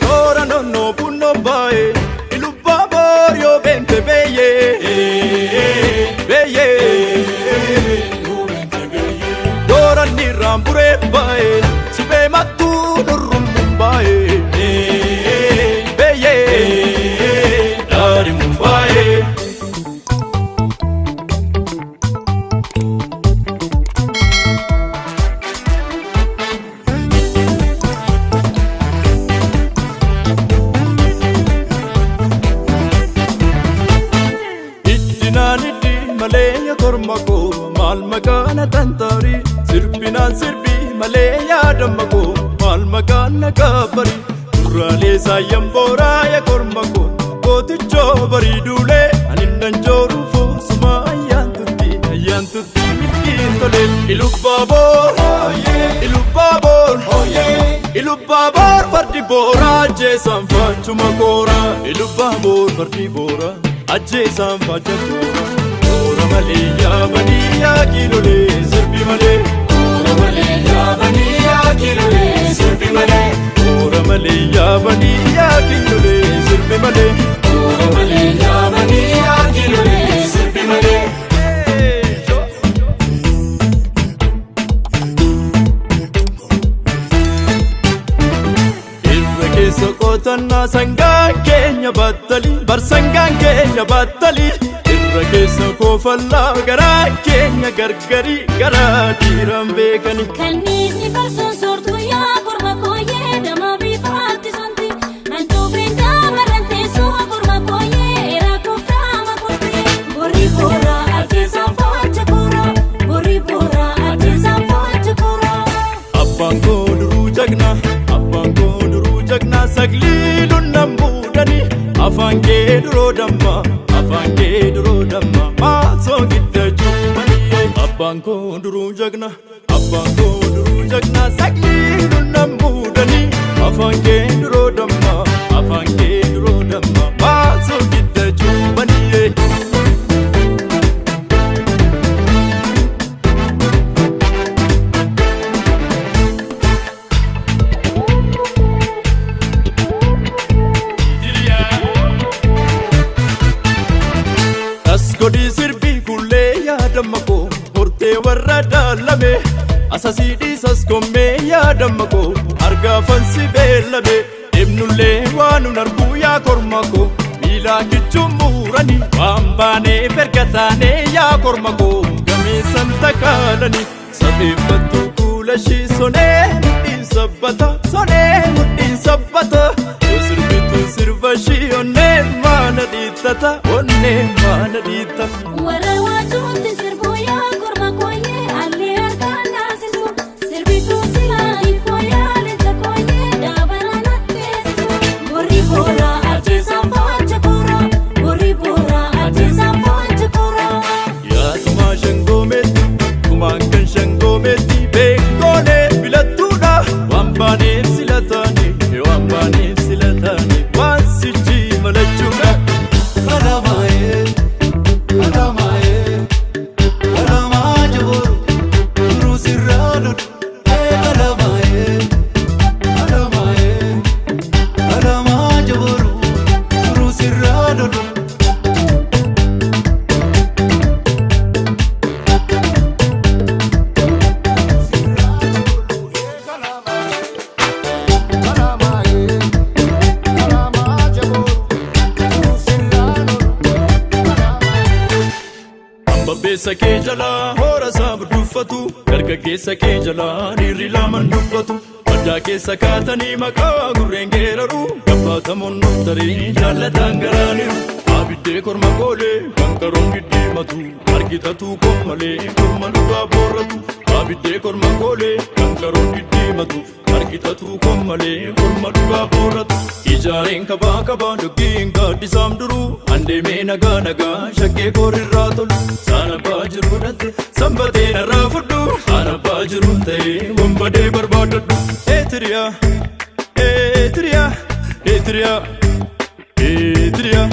Tora no punno bae, ilupa borio bente beye, beye. Tora ni rambure bae, sibe matu nurrum bae, beye, dari Mumbai. Malaya kormako mal magana tantari sirbinan sirbi malaya damako mal magana kabari durale sayambora ya kormako koticho bari dule anindan joru fo suma ayantuti mitintole ilubabor ilubabor fardi bora je samfachuma kora ilubabor fardi bora ajje samfachuma Maliya baniya kilole sirbi male Ora maliya baniya kilole sirbi male Ora maliya baniya kilole sirbi male Ora maliya baniya kilole sirbi male Irra keessa qotanna sangaan keenya battali bar sangaan keenya battali Rakeessa kofalla gara keenya gargari gara diiran beekani Kanniisni farsoon soortuu yaa korma kooyee dama bifaatti santi Antuu beendaa marranteessoo korma kooyee eraa kooftaama kootee Borri boora ajjeesaan foocha koora Borri boora ajjeesaan foocha koora Abbaan koo duruu jagna saglii lunnan muudani Afaan kee duroo damma Maaso gidda chumaniye Abbaan koo duruu jagna Saglii lunnan muudani Afaan kee duroo damma Maaso gidda chumaniye Godi sirbi kulle ya damako horte warra dalame asasidi saskomme ya damako arga fansi belame emnulle wanu narbu ya kormako mila kichumurani wambane perkatane ya kormako game santa kalani sabefatu kulashi sone mudin sabbata sirbitu sirvashi onne mana ditata Wara wajuutti sirbu yaa korma kooyee allee harkaan naasisu Sirbituu silaa hiikoo yaa leenca kooyee daabala natteessisu Borri boora ajjeesaan foocha koora Borri boora ajjeesaan foocha koora Yaatuma shangoometti kumaan kan shangoometti beekoonee filattuudha Wambaaneef silataane waan sichi malachuudha Babbeessa kee jalaa hoora isaa budduuffatu dargaggeessa kee jalaa dhiirri lamaan dubbatu Baddaa keessa kaatanii maqaa gurreen geeraru Gabbatamoon nuftarii jaallataan garaaniru Abiddee korma goolee kan qaroon giddiimatu Argitatuu kommalee korma dhugaa boorratu Abiddee korma goolee kan qaroon giddiimatu Argitatuu kommalee korma dhugaa boorratu Ijaareen kabaa doggiin gaaddisaam duruu Andeemee nagaa shakkee koorirraa tolu Sana baajiru dhatte sanbatee narraa fudhu Sana baajiruun ta'ee wambadee barbaadadhu Eetiriyaa Etriya, Etriya.